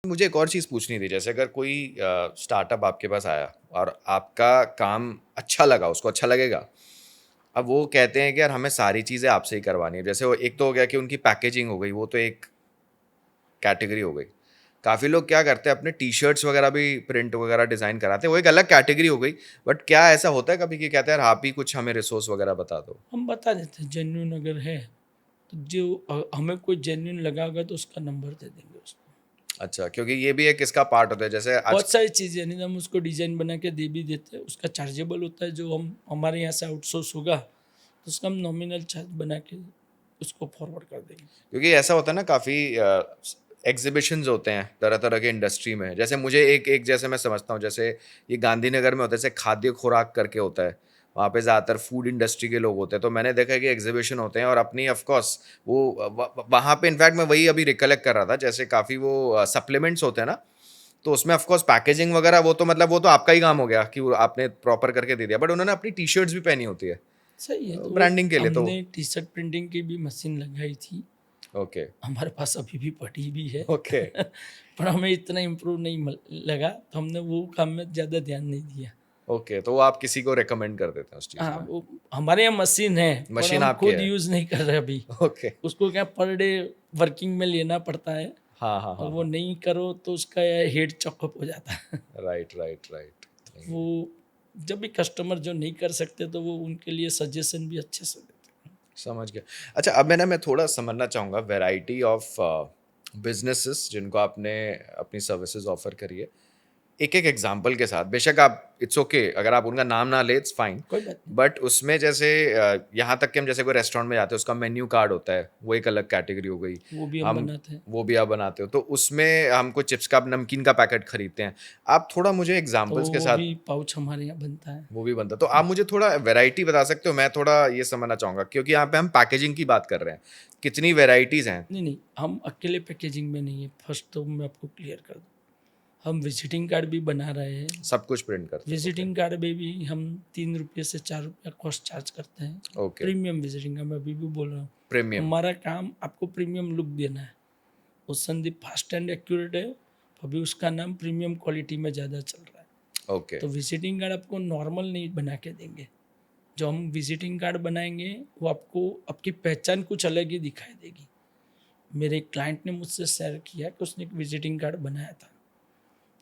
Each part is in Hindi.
मुझे एक और चीज़ पूछनी थी, जैसे अगर कोई स्टार्टअप आपके पास आया और आपका काम अच्छा लगा, उसको अच्छा लगेगा। अब वो कहते हैं कि यार हमें सारी चीज़ें आपसे ही करवानी है। जैसे वो एक तो हो गया कि उनकी पैकेजिंग हो गई, वो तो एक कैटेगरी हो गई। काफ़ी लोग क्या करते हैं अपने टी-शर्ट्स वगैरह भी प्रिंट वगैरह डिज़ाइन कराते हैं, वो एक अलग कैटेगरी हो गई। बट क्या ऐसा होता है कभी कि कहते हैं यार आप ही कुछ हमें रिसोर्स वगैरह बता दो? हम बता देते हैं जेन्युइन अगर है तो जो हमें कोई जेन्युइन लगा होगा तो उसका नंबर दे देंगे उसको। अच्छा, क्योंकि ये भी एक इसका पार्ट होता है, जैसे आज बहुत सारी चीज़ें यानी हम उसको डिज़ाइन बना के दे भी देते हैं, उसका चार्जेबल होता है। जो हम हमारे यहाँ से आउटसोर्स होगा तो उसका हम नॉमिनल चार्ज बना के उसको फॉरवर्ड कर देंगे। क्योंकि ऐसा होता है ना, काफ़ी एग्जीबिशंस होते हैं तरह तरह के इंडस्ट्री में। जैसे मुझे एक एक जैसे मैं समझता हूँ, जैसे ये गांधीनगर में होता है, जैसे खाद्य खुराक करके होता है, वहाँ पे ज़्यादातर फूड इंडस्ट्री के लोग होते हैं। तो मैंने देखा है कि एग्जीबिशन होते हैं और अपनी ऑफ कोर्स वो वहाँ पे इनफैक्ट मैं वही अभी रिकलेक्ट कर रहा था, जैसे काफ़ी वो सप्लीमेंट्स होते हैं ना, तो उसमें ऑफ कोर्स पैकेजिंग वगैरह वो तो मतलब वो तो आपका ही काम हो गया कि वो आपने प्रॉपर करके दे दिया, बट उन्होंने अपनी टी शर्ट्स भी पहनी होती है सही है, तो ब्रांडिंग के लिए तो। हमने टी शर्ट प्रिंटिंग की भी मशीन लगाई थी, ओके। हमारे पास अभी भी पड़ी भी है। ओके। पर हमें इतना इम्प्रूव नहीं लगा तो हमने वो काम में ज़्यादा ध्यान नहीं दिया। ओके, तो वो आप किसी को रिकमेंड कर देते हैं उस चीज़ हाँ, में? वो हमारे यहाँ मशीन है पर मशीन हम आपकी खुद है? यूज़ नहीं कर रहे अभी। ओके। उसको क्या पर डे वर्किंग में लेना पड़ता है हाँ, हाँ, और हाँ, वो हाँ। नहीं करो तो उसका हेड चॉकअप हो जाता है। Right, right, right. वो जब भी कस्टमर जो नहीं कर सकते तो वो उनके लिए सजेशन भी अच्छे से देते हैं। समझ गया। अच्छा, अब मैं थोड़ा समझना चाहूँगा वैरायटी ऑफ बिज़नेसेस जिनको आपने अपनी सर्विसेज़ ऑफ़र करी है। एक-एक एग्ज़ाम्पल के साथ, बेशक आप इट्स ओके अगर आप उनका नाम ना लें, इट्स फाइन। कोई बात नहीं। बट उसमें जैसे यहाँ तक कि हम जैसे कोई रेस्टोरेंट में जाते हैं, उसका मेन्यू कार्ड होता है, वो एक अलग कैटेगरी हो गई। वो भी हम हम बनाते हैं। वो भी आप बनाते हो, तो उसमें हम कोई चिप्स का, नमकीन का पैकेट खरीदते हैं। आप थोड़ा मुझे तो एग्ज़ाम्पल्स के वो साथ। भी पाउच हमारे यहाँ बनता है। वो भी बनता है। तो आप मुझे थोड़ा वैरायटी बता सकते हो? मैं थोड़ा ये समझना चाहूँगा क्योंकि यहाँ पे हम पैकेजिंग की बात कर रहे हैं। कितनी वैराइटीज़ हैं? नहीं नहीं, हम अकेले पैकेजिंग में नहीं है, फर्स्ट तो मैं आपको क्लियर कर दूँ। हम विजिटिंग कार्ड भी बना रहे हैं। सब कुछ प्रिंट करते हो? ओके, विजिटिंग कार्ड में भी हम 3 रुपये से 4 रुपया कॉस्ट चार्ज करते हैं। ओके। प्रीमियम विजिटिंग का मैं अभी भी बोल रहा हूँ। प्रीमियम। हमारा काम आपको प्रीमियम लुक देना है। वो संदीप फास्ट एंड एक्यूरेट है, अभी उसका नाम प्रीमियम क्वालिटी में ज़्यादा चल रहा है। ओके, तो विजिटिंग कार्ड आपको नॉर्मल नहीं बना के देंगे। जो हम विजिटिंग कार्ड बनाएंगे वो आपको आपकी पहचान कुछ अलग ही दिखाई देगी। मेरे एक क्लाइंट ने मुझसे शेयर किया कि उसने एक विजिटिंग कार्ड बनाया था,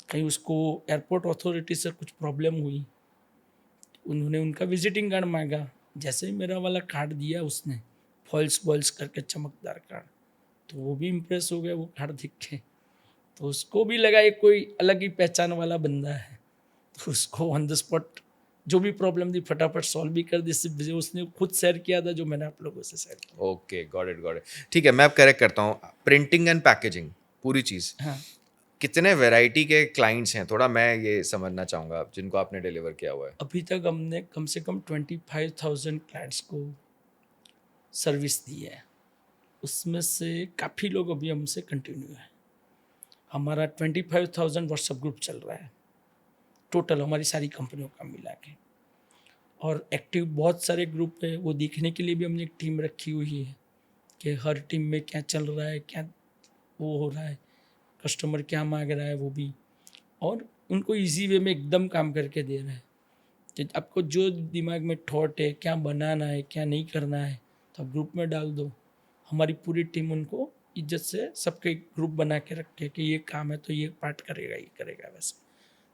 कहीं उसको एयरपोर्ट अथॉरिटी से कुछ प्रॉब्लम हुई, उन्होंने उनका विजिटिंग कार्ड मांगा। जैसे ही मेरा वाला कार्ड दिया उसने, फॉल्स बॉल्स करके चमकदार कार्ड, तो वो भी इम्प्रेस हो गया वो कार्ड देख के। तो उसको भी लगा ये कोई अलग ही पहचान वाला बंदा है। तो उसको ऑन द स्पॉट जो भी प्रॉब्लम थी फटाफट सॉल्व भी कर दी, सिर्फ जो उसने खुद शेयर किया था जो मैंने आप लोगों से शेयर किया। Okay, got it, got it. ठीक है, मैं अब करेक्ट करता हूँ। प्रिंटिंग एंड पैकेजिंग, पूरी चीज़, हाँ, कितने वैरायटी के क्लाइंट्स हैं? थोड़ा मैं ये समझना चाहूँगा जिनको आपने डिलीवर किया हुआ है। अभी तक हमने कम से कम 25,000 क्लाइंट्स को सर्विस दी है। उसमें से काफ़ी लोग अभी हमसे कंटिन्यू है। हमारा 25,000 व्हाट्सएप ग्रुप चल रहा है टोटल हमारी सारी कंपनियों का मिला के। और एक्टिव बहुत सारे ग्रुप है, वो देखने के लिए भी हमने एक टीम रखी हुई है कि हर टीम में क्या चल रहा है, क्या वो हो रहा है, कस्टमर क्या मांग रहा है वो भी, और उनको इजी वे में एकदम काम करके दे रहे हैं कि आपको जो दिमाग में थॉट है क्या बनाना है क्या नहीं करना है तो आप ग्रुप में डाल दो। हमारी पूरी टीम उनको इज्जत से सबके ग्रुप बना के रखे कि ये काम है तो ये पार्ट करेगा, ये करेगा वैसे।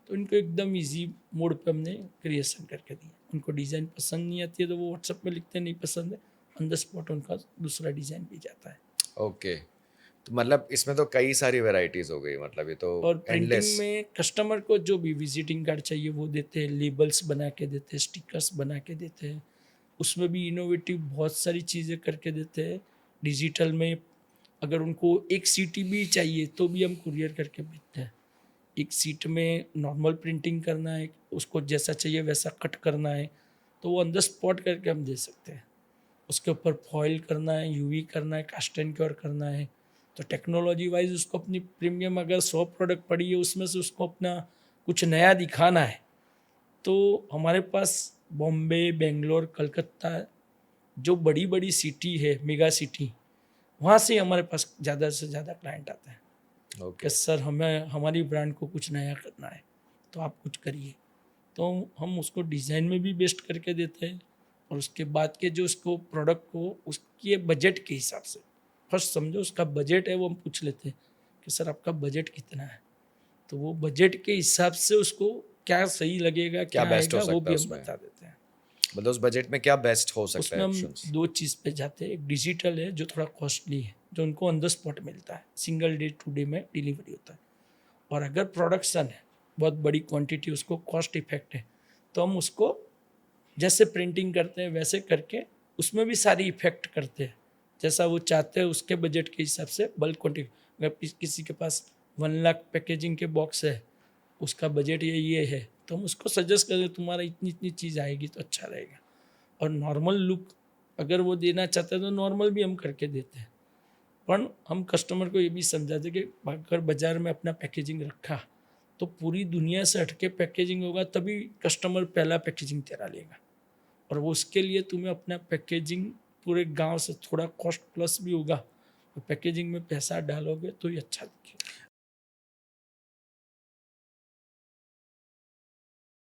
तो इनको एकदम इजी मोड पे हमने क्रिएशन करके दिया। उनको डिज़ाइन पसंद नहीं आती है तो वो व्हाट्सएप में लिखते नहीं पसंद है, ऑन द स्पॉट उनका दूसरा डिज़ाइन भी जाता है। ओके, तो मतलब इसमें तो कई सारी वैराइटीज़ हो गई, मतलब ये तो और प्रिंटिंग एंडलेस। में कस्टमर को जो भी विजिटिंग कार्ड चाहिए वो देते हैं, लेबल्स बना के देते हैं, स्टिकर्स बना के देते हैं। उसमें भी इनोवेटिव बहुत सारी चीज़ें करके देते हैं। डिजिटल में अगर उनको एक सीटी भी चाहिए तो भी हम कुरियर करके भेजते हैं। एक सीट में नॉर्मल प्रिंटिंग करना है, उसको जैसा चाहिए वैसा कट करना है तो वो ऑन द स्पॉट करके हम दे सकते हैं। उसके ऊपर फॉइल करना है, यूवी करना है, कास्ट एंड क्योर करना है, तो टेक्नोलॉजी वाइज उसको अपनी प्रीमियम अगर 100 प्रोडक्ट पड़ी है उसमें से उसको अपना कुछ नया दिखाना है तो हमारे पास बॉम्बे, बेंगलोर, कलकत्ता, जो बड़ी बड़ी सिटी है मेगा सिटी, वहाँ से हमारे पास ज़्यादा से ज़्यादा क्लाइंट आते हैं। ओके कि सर हमें हमारी ब्रांड को कुछ नया करना है तो आप कुछ करिए, तो हम उसको डिज़ाइन में भी बेस्ट करके देते हैं और उसके बाद के जो उसको प्रोडक्ट को उसके बजट के हिसाब से, फर्स्ट समझो उसका बजट है वो हम पूछ लेते हैं कि सर आपका बजट कितना है, तो वो बजट के हिसाब से उसको क्या सही लगेगा क्या क्या बेस्ट हो आएगा वो सकता भी है हम उसमें, बता देते हैं। मतलब उस बजट में क्या बेस्ट हो सकता उसमें है हम ऑप्शंस। 2 चीज़ पे जाते हैं, एक डिजिटल है जो थोड़ा कॉस्टली है, जो उनको ऑन द स्पॉट मिलता है, सिंगल डे 2 डे में डिलीवरी होता है। और अगर प्रोडक्शन है, बहुत बड़ी क्वांटिटी, उसको कॉस्ट इफेक्ट है, तो हम उसको जैसे प्रिंटिंग करते हैं वैसे करके उसमें भी सारी इफेक्ट करते हैं, जैसा वो चाहते हैं उसके बजट के हिसाब से बल्क क्वांटिटी। अगर किसी के पास 1 लाख पैकेजिंग के बॉक्स है, उसका बजट ये है, तो हम उसको सजेस्ट करें तुम्हारा इतनी इतनी चीज़ आएगी तो अच्छा रहेगा। और नॉर्मल लुक अगर वो देना चाहते हैं तो नॉर्मल भी हम करके देते हैं, पर हम कस्टमर को ये भी समझाते कि अगर बाज़ार में अपना पैकेजिंग रखा तो पूरी दुनिया से हटके पैकेजिंग होगा, तभी कस्टमर पहला पैकेजिंग तेरा लेगा। और वो उसके लिए तुम्हें अपना पैकेजिंग पूरे गांव से थोड़ा कॉस्ट प्लस भी होगा, तो पैकेजिंग में पैसा डालोगे तो ही अच्छा दिखेगा।